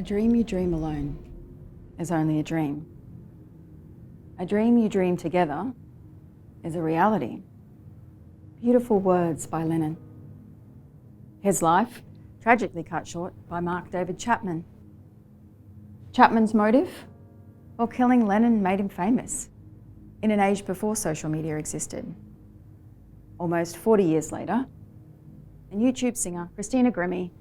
dream you dream alone is only a dream. A dream you dream together is a reality. Beautiful words by Lennon. His life, tragically cut short by Mark David Chapman. Chapman's motive? Well, killing Lennon made him famous in an age before social media existed. Almost 40 years later, and YouTube singer Christina Grimmie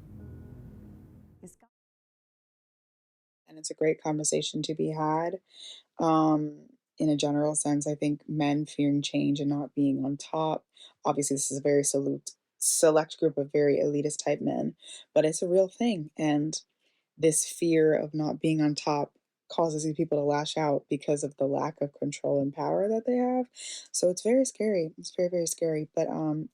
and it's a great conversation to be had. In a general sense, I think men fearing change and not being on top. Obviously, this is a very select group of very elitist type men, but it's a real thing. And this fear of not being on top causes these people to lash out because of the lack of control and power that they have. So it's very scary. It's very, very scary. But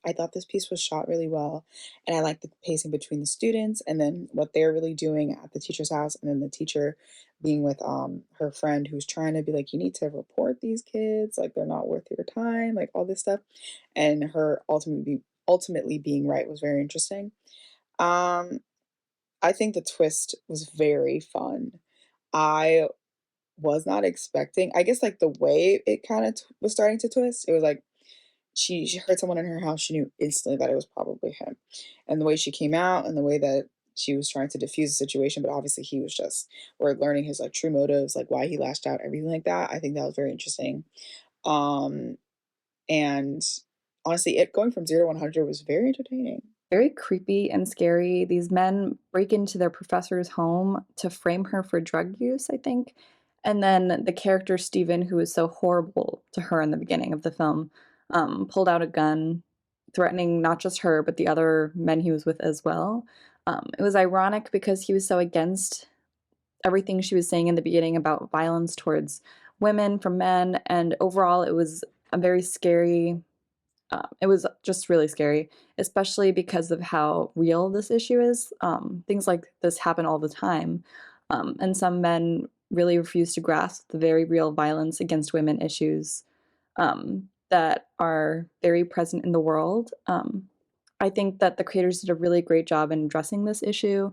I thought this piece was shot really well. And I like the pacing between the students and then what they're really doing at the teacher's house, and then the teacher being with her friend who's trying to be like, you need to report these kids, like they're not worth your time, like all this stuff. And her ultimately being right was very interesting. Um, I think the twist was very fun. I was not expecting, I guess, like, the way it kinda was starting to twist. It was like she heard someone in her house, she knew instantly that it was probably him. And the way she came out and the way that she was trying to diffuse the situation, but obviously he was just we're learning his, like, true motives, like, why he lashed out, everything like that. I think that was very interesting. Um, and honestly, it going from 0 to 100 was very entertaining. Very creepy and scary. These men break into their professor's home to frame her for drug use, I think. And then the character Steven, who was so horrible to her in the beginning of the film, pulled out a gun, threatening not just her, but the other men he was with as well. It was ironic because he was so against everything she was saying in the beginning about violence towards women from men. And overall, it was a very scary it was just really scary, especially because of how real this issue is. Things like this happen all the time. And some men really refuse to grasp the very real violence against women issues that are very present in the world. I think that the creators did a really great job in addressing this issue.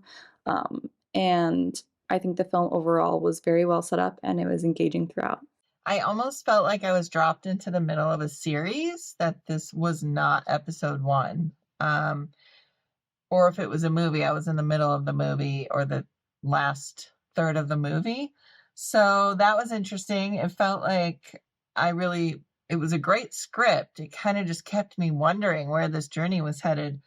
And I think the film overall was very well set up and it was engaging throughout. I almost felt like I was dropped into the middle of a series, that this was not episode one. Or if it was a movie, I was in the middle of the movie or the last third of the movie. So that was interesting. It felt like it was a great script. It kind of just kept me wondering where this journey was headed.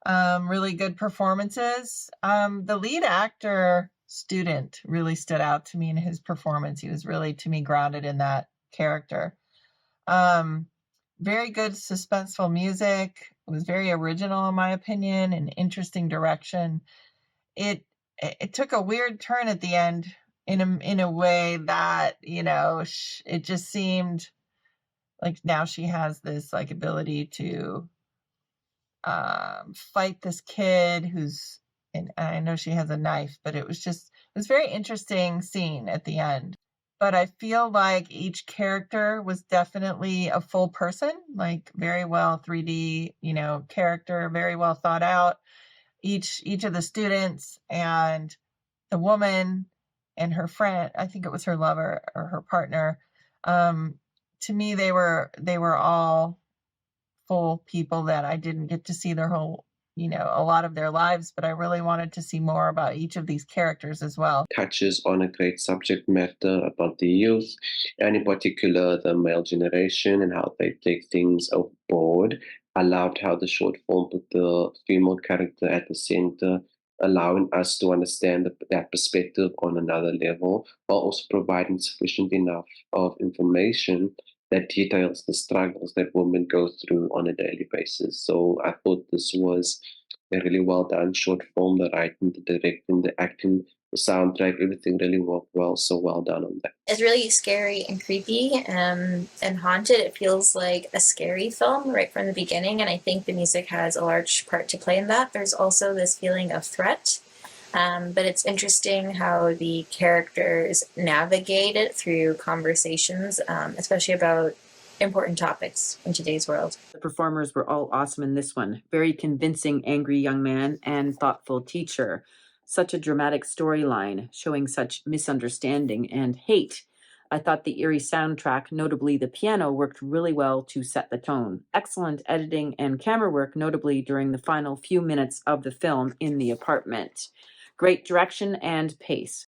Really good performances. The lead actor student really stood out to me in his performance. He was really, to me, grounded in that character. Very good suspenseful music. It was very original in my opinion, an interesting direction. It took a weird turn at the end in a way that, it just seemed like now she has this like ability to fight this kid and I know she has a knife, but it was very interesting scene at the end. But I feel like each character was definitely a full person, like very well 3D, character, very well thought out. Each of the students and the woman and her friend, I think it was her lover or her partner. To me, they were all full people that I didn't get to see their whole, a lot of their lives, but I really wanted to see more about each of these characters as well. Touches on a great subject matter about the youth, and in particular the male generation and how they take things overboard. I loved how the short film put the female character at the center, allowing us to understand that perspective on another level, while also providing sufficient enough of information that details the struggles that women go through on a daily basis. So I thought this was a really well done short film. The writing, the directing, the acting, the soundtrack, everything really worked well. So well done on that. It's really scary and creepy and haunted. It feels like a scary film right from the beginning, and I think the music has a large part to play in that. There's also this feeling of threat. But it's interesting how the characters navigate it through conversations, especially about important topics in today's world. The performers were all awesome in this one. Very convincing, angry young man and thoughtful teacher. such a dramatic storyline showing such misunderstanding and hate. I thought the eerie soundtrack, notably the piano, worked really well to set the tone. Excellent editing and camera work, notably during the final few minutes of the film in the apartment. Great direction and pace.